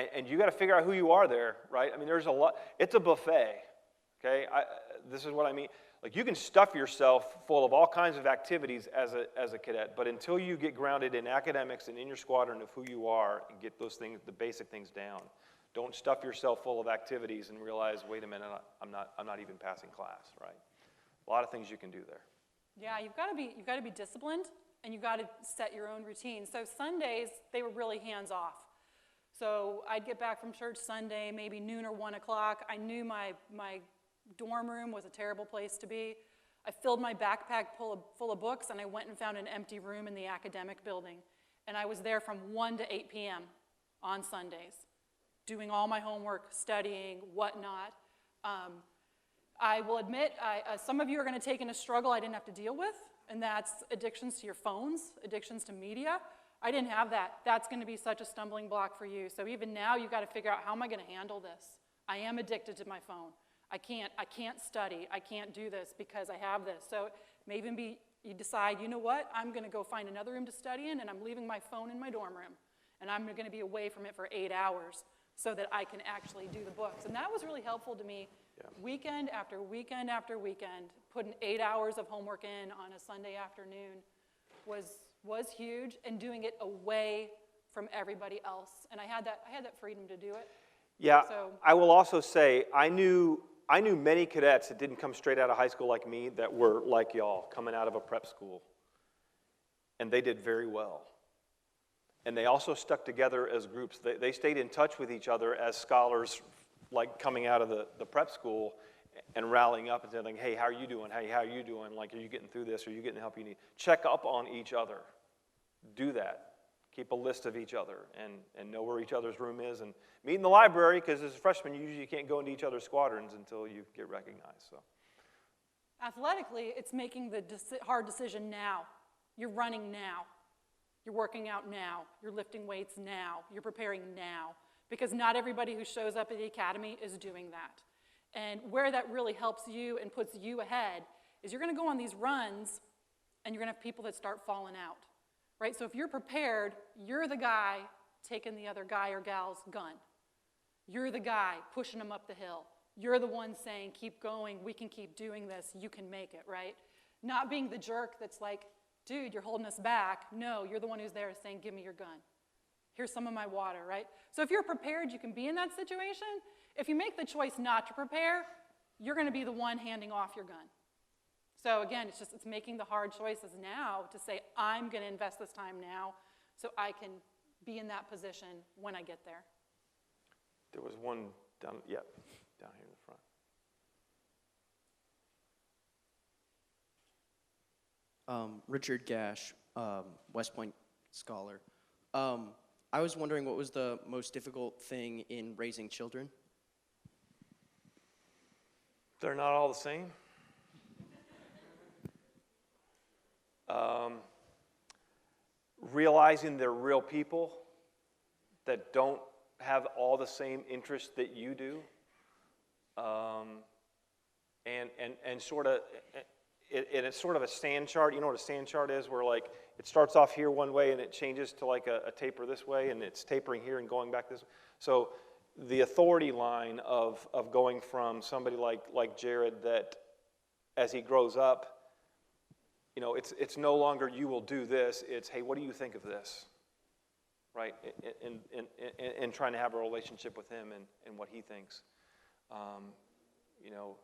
Speaker 3: And you got to figure out who you are there, right? I mean, there's a lot. It's a buffet, okay? This is what I mean. Like, you can stuff yourself full of all kinds of activities as a cadet, but until you get grounded in academics and in your squadron of who you are and get those things, the basic things down, don't stuff yourself full of activities and realize, wait a minute, I'm not even passing class, right? A lot of things you can do there.
Speaker 2: Yeah, you've got to be disciplined, and you've got to set your own routine. So Sundays, they were really hands off. So I'd get back from church Sunday, maybe noon or 1 o'clock. I knew my dorm room was a terrible place to be. I filled my backpack full of books, and I went and found an empty room in the academic building. And I was there from 1 to 8 p.m. on Sundays, doing all my homework, studying, whatnot. I will admit, some of you are going to take in a struggle I didn't have to deal with, and that's addictions to your phones, addictions to media. I didn't have that. That's going to be such a stumbling block for you. So even now, you've got to figure out, how am I going to handle this? I am addicted to my phone. I can't study. I can't do this because I have this. So it may even be, you decide, you know what? I'm going to go find another room to study in, and I'm leaving my phone in my dorm room. And I'm going to be away from it for 8 hours so that I can actually do the books. And that was really helpful to me.
Speaker 3: Yeah.
Speaker 2: Weekend after weekend after weekend, putting 8 hours of homework in on a Sunday afternoon was huge, and doing it away from everybody else. And I had that freedom to do it.
Speaker 3: Yeah,
Speaker 2: So,
Speaker 3: I will also say, I knew many cadets that didn't come straight out of high school like me that were like y'all, coming out of a prep school. And they did very well. And they also stuck together as groups. They stayed in touch with each other as scholars, like coming out of the prep school and rallying up and saying, hey, how are you doing? Hey, how are you doing? Like, are you getting through this? Are you getting the help you need? Check up on each other. Do that. Keep a list of each other and know where each other's room is. And meet in the library, because as a freshman, you usually can't go into each other's squadrons until you get recognized. So,
Speaker 2: athletically, it's making the hard decision now. You're running now. You're working out now. You're lifting weights now. You're preparing now. Because not everybody who shows up at the academy is doing that. And where that really helps you and puts you ahead is you're going to go on these runs, and you're going to have people that start falling out. Right? So if you're prepared, you're the guy taking the other guy or gal's gun. You're the guy pushing them up the hill. You're the one saying, keep going, we can keep doing this, you can make it, right? Not being the jerk that's like, dude, you're holding us back. No, you're the one who's there saying, give me your gun. Here's some of my water, right? So if you're prepared, you can be in that situation. If you make the choice not to prepare, you're going to be the one handing off your gun. So again, it's making the hard choices now to say, I'm going to invest this time now so I can be in that position when I get there.
Speaker 3: there was one down here in the front.
Speaker 9: Richard Gash, West Point scholar. I was wondering, what was the most difficult thing in raising children?
Speaker 3: They're not all the same. Realizing they're real people that don't have all the same interests that you do, and sort of, it's sort of a sand chart. You know what a sand chart is, where like it starts off here one way and it changes to like a taper this way, and it's tapering here and going back this way. So the authority line of going from somebody like Jared, that as he grows up, you know, it's no longer you will do this, it's hey, what do you think of this? Right? And trying to have a relationship with him and what he thinks. You know,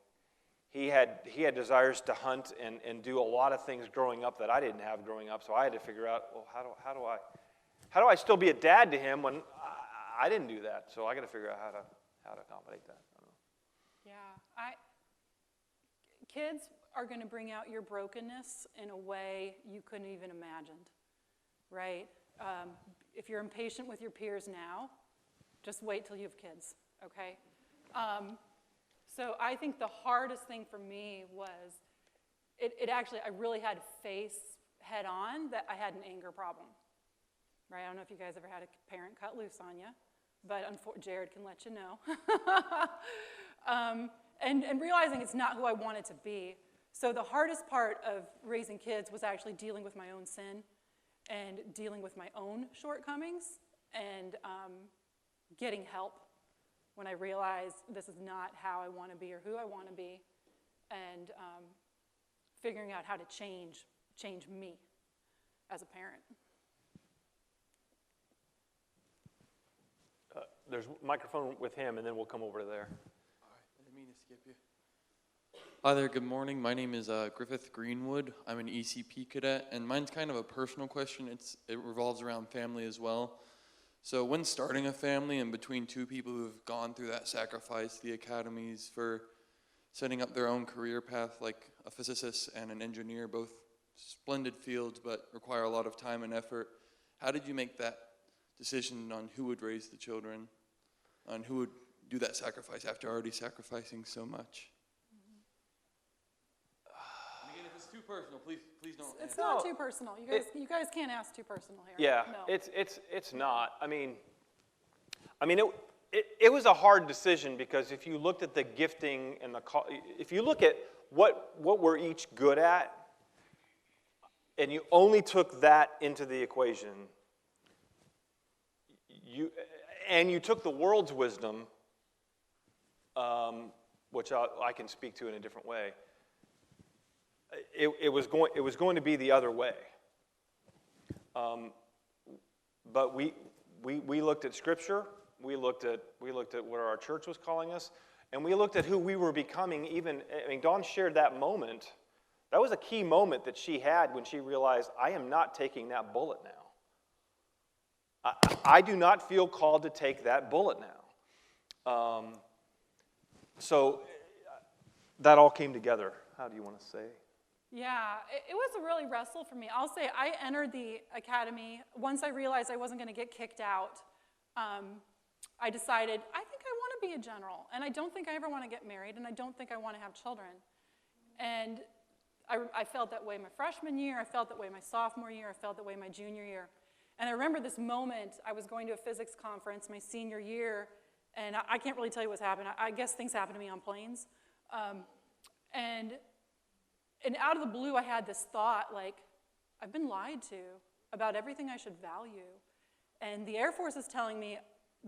Speaker 3: he had desires to hunt and do a lot of things growing up that I didn't have growing up, so I had to figure out, well, how do I still be a dad to him when I didn't do that? So I got to figure out how to accommodate that. I don't know.
Speaker 2: Yeah, kids are going to bring out your brokenness in a way you couldn't even imagined, right? If you're impatient with your peers now, just wait till you have kids, okay? So I think the hardest thing for me was, I really had to face head on that I had an anger problem, right? I don't know if you guys ever had a parent cut loose on you, but Jared can let you know. And realizing it's not who I wanted to be. So the hardest part of raising kids was actually dealing with my own sin and dealing with my own shortcomings and getting help when I realized this is not how I want to be or who I want to be, and figuring out how to change me as a parent.
Speaker 3: There's a microphone with him, and then we'll come over to there.
Speaker 10: I didn't mean to skip you. Hi there, good morning. My name is Griffith Greenwood. I'm an ECP cadet, and mine's kind of a personal question. It revolves around family as well. So when starting a family and between two people who have gone through that sacrifice, the academies for setting up their own career path, like a physicist and an engineer, both splendid fields but require a lot of time and effort, how did you make that decision on who would raise the children, on who would do that sacrifice after already sacrificing so much?
Speaker 7: Again, if it's too
Speaker 10: too personal. Please don't.
Speaker 2: It's
Speaker 10: answer.
Speaker 2: not too personal. You guys can't ask too personal here.
Speaker 3: Yeah,
Speaker 2: No.
Speaker 3: it's not. I mean, it was a hard decision because if you looked at the gifting and if you look at what we're each good at, and you only took that into the equation, you took the world's wisdom, which I can speak to in a different way. It was going to be the other way. But we looked at Scripture. We looked at where our church was calling us, and we looked at who we were becoming. Dawn shared that moment. That was a key moment that she had when she realized, I am not taking that bullet now. I do not feel called to take that bullet now. So that all came together. How do you want to say?
Speaker 2: Yeah, it was a really wrestle for me. I'll say I entered the academy. Once I realized I wasn't going to get kicked out, I decided, I think I want to be a general, and I don't think I ever want to get married, and I don't think I want to have children. And I felt that way my freshman year, I felt that way my sophomore year, I felt that way my junior year. And I remember this moment, I was going to a physics conference my senior year, and I can't really tell you what's happened. I guess things happen to me on planes. And out of the blue, I had this thought, like, I've been lied to about everything I should value. And the Air Force is telling me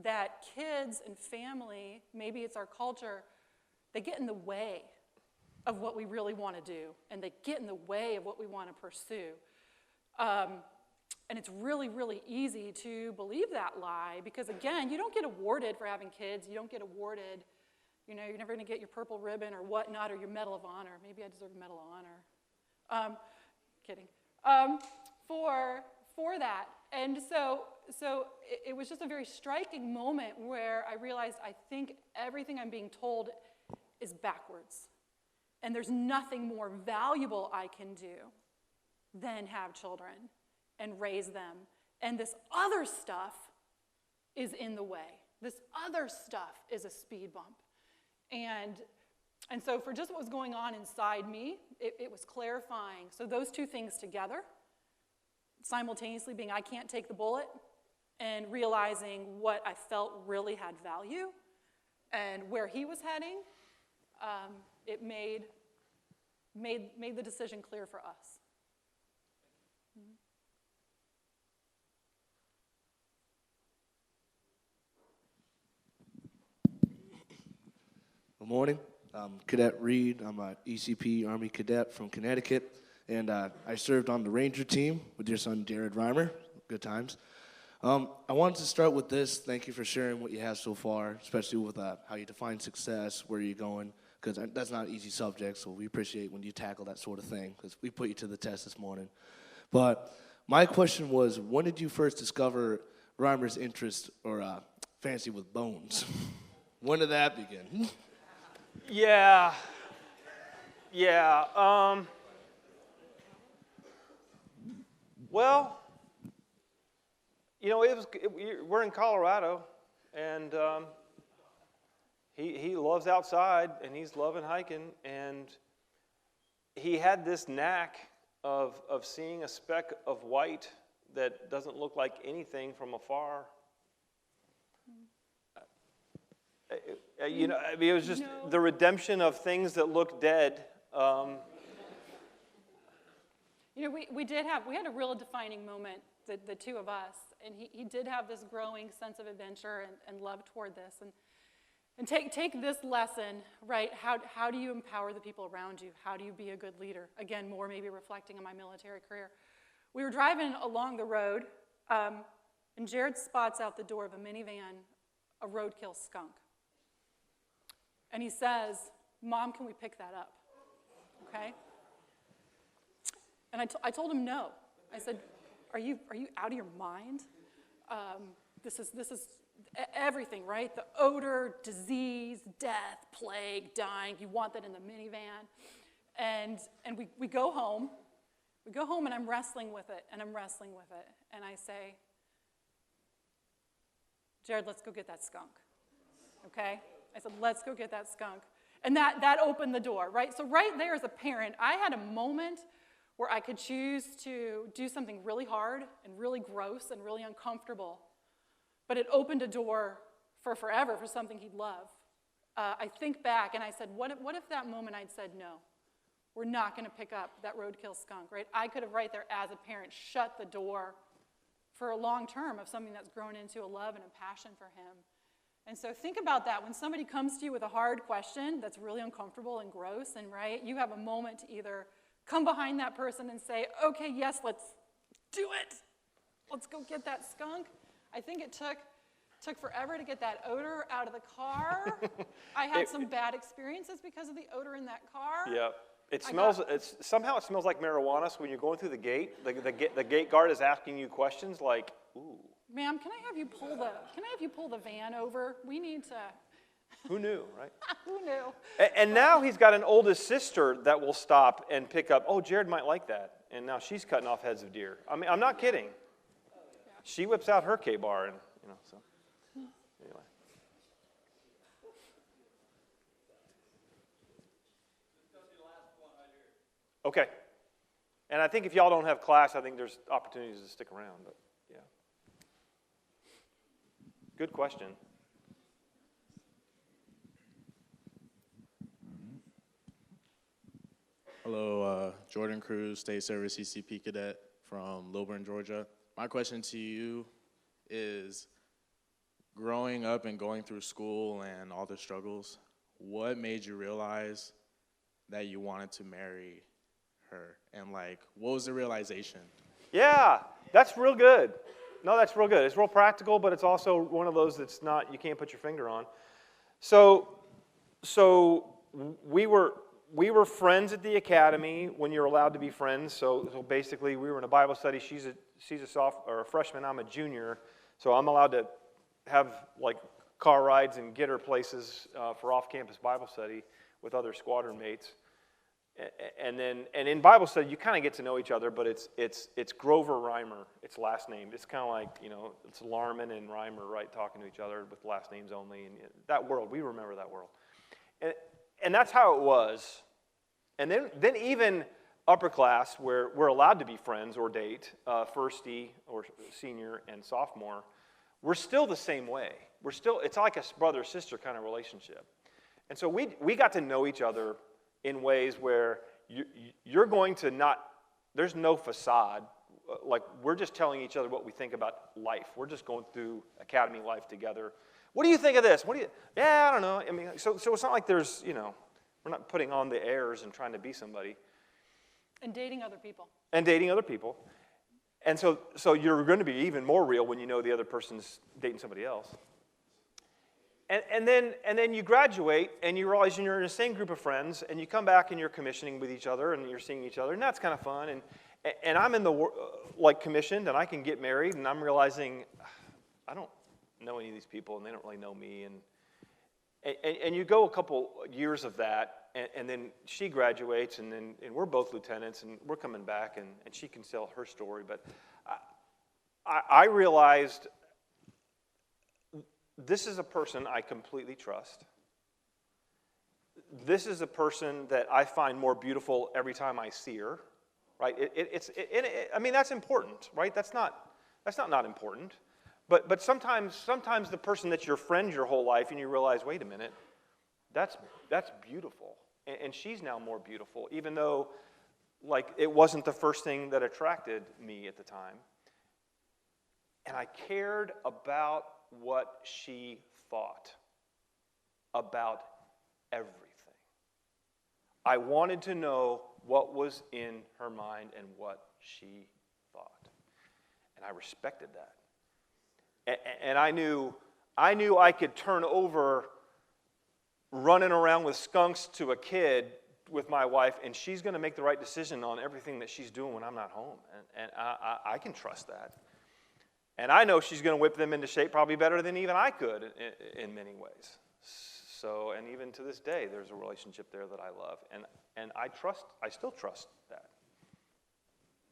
Speaker 2: that kids and family, maybe it's our culture, they get in the way of what we really want to do, and they get in the way of what we want to pursue. And it's really, really easy to believe that lie because, again, you don't get awarded for having kids. You don't get awarded, you're never going to get your purple ribbon or whatnot or your Medal of Honor. Maybe I deserve a Medal of Honor. Kidding. For that. And so it was just a very striking moment where I realized I think everything I'm being told is backwards. And there's nothing more valuable I can do than have children and raise them. And this other stuff is in the way. This other stuff is a speed bump. And so for just what was going on inside me, it was clarifying. So those two things together, simultaneously being I can't take the bullet and realizing what I felt really had value and where he was heading, it made the decision clear for us.
Speaker 11: Good morning. I'm Cadet Reed. I'm an ECP Army cadet from Connecticut, and I served on the Ranger team with your son, Jared Reimer. Good times. I wanted to start with this. Thank you for sharing what you have so far, especially with how you define success, where you're going, because that's not an easy subject, so we appreciate when you tackle that sort of thing, because we put you to the test this morning. But my question was, when did you first discover Reimer's interest or fancy with bones? When did that begin?
Speaker 3: Yeah. Well, we're in Colorado, and he loves outside, and he's loving hiking, and he had this knack of seeing a speck of white that doesn't look like anything from afar. It was just the redemption of things that look dead.
Speaker 2: We had a real defining moment, the two of us, and he did have this growing sense of adventure and love toward this. And take this lesson, right? How do you empower the people around you? How do you be a good leader? Again, more maybe reflecting on my military career. We were driving along the road, and Jared spots out the door of a minivan a roadkill skunk. And he says, "Mom, can we pick that up?" Okay? And I told him no. I said, are you out of your mind? This is everything, right? The odor, disease, death, plague, dying. You want that in the minivan. And we go home. We go home, and I'm wrestling with it, and And I say, Jared, let's go get that skunk. Okay? I said, let's go get that skunk. And that opened the door, right? So right there as a parent, I had a moment where I could choose to do something really hard and really gross and really uncomfortable, but it opened a door for forever for something he'd love. I think back and I said, what if that moment I'd said, no, we're not going to pick up that roadkill skunk, right? I could have right there as a parent shut the door for a long term of something that's grown into a love and a passion for him. And so think about that. When somebody comes to you with a hard question that's really uncomfortable and gross, and right, you have a moment to either come behind that person and say, okay, yes, let's do it. Let's go get that skunk. I think it took forever to get that odor out of the car. I had some bad experiences because of the odor in that car.
Speaker 3: Yeah. It smells. Somehow it smells like marijuana. So when you're going through the gate, the gate guard is asking you questions like, "Ooh,
Speaker 2: ma'am, can I have you pull the van over? We need to."
Speaker 3: Who knew, right?
Speaker 2: Who knew?
Speaker 3: And now he's got an oldest sister that will stop and pick up. Oh, Jared might like that, and now she's cutting off heads of deer. I mean, I'm not kidding. She whips out her K-bar, and so. Anyway. Okay. And I think if y'all don't have class, I think there's opportunities to stick around. But yeah. Good question.
Speaker 12: Hello, Jordan Cruz, State Service ECP Cadet from Lilburn, Georgia. My question to you is, growing up and going through school and all the struggles, what made you realize that you wanted to marry her? And what was the realization?
Speaker 3: Yeah, that's real good. No, that's real good. It's real practical, but it's also one of those that's not, you can't put your finger on. So we were friends at the academy when you're allowed to be friends. So basically, we were in a Bible study. She's a freshman. I'm a junior. So I'm allowed to have car rides and get her places for off-campus Bible study with other squadron mates. And in Bible study, you kind of get to know each other, but it's Grover Reimer, it's last name. It's kind of like, it's Larman and Reimer, right, talking to each other with last names only. And that world, we remember that world. And that's how it was. And then even upper class, where we're allowed to be friends or date, firstie or senior and sophomore, we're still the same way. It's like a brother-sister kind of relationship. And so we got to know each other in ways where you're going to there's no facade. We're just telling each other what we think about life. We're just going through academy life together. What do you think of this? Yeah, I don't know. I mean, so it's not like there's, we're not putting on the airs and trying to be somebody.
Speaker 2: And dating other people.
Speaker 3: And so you're going to be even more real when you know the other person's dating somebody else. And then you graduate and you realize you're in the same group of friends, and you come back and you're commissioning with each other and you're seeing each other, and that's kind of fun. And I'm in the commissioned, and I can get married, and I'm realizing I don't know any of these people, and they don't really know me. And you go a couple years of that, and then she graduates, and we're both lieutenants, and we're coming back, and she can tell her story. But I realized this is a person I completely trust. This is a person that I find more beautiful every time I see her, right? I mean, that's important, right? That's not important. But sometimes the person that's your friend your whole life, and you realize, wait a minute, that's beautiful. And she's now more beautiful, even though it wasn't the first thing that attracted me at the time. And I cared about what she thought about everything. I wanted to know what was in her mind and what she thought. And I respected that. And I knew I could turn over running around with skunks to a kid with my wife, and she's going to make the right decision on everything that she's doing when I'm not home. And I can trust that. And I know she's going to whip them into shape probably better than even I could in many ways. So, and even to this day, there's a relationship there that I love. And I still trust that.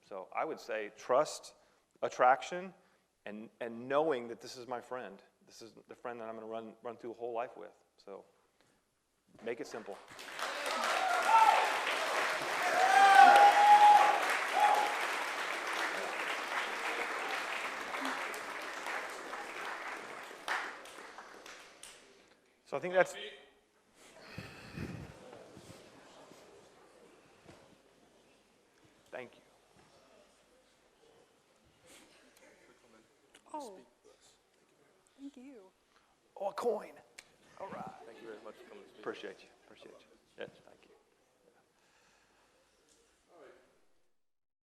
Speaker 3: So I would say trust, attraction, and knowing that this is my friend. This is the friend that I'm going to run through a whole life with. So make it simple. So I think that's. Thank you.
Speaker 2: Oh, thank you.
Speaker 3: Oh, a coin. All right.
Speaker 1: Thank you very much for coming to speak.
Speaker 3: Appreciate you. Appreciate you. Yes, thank you.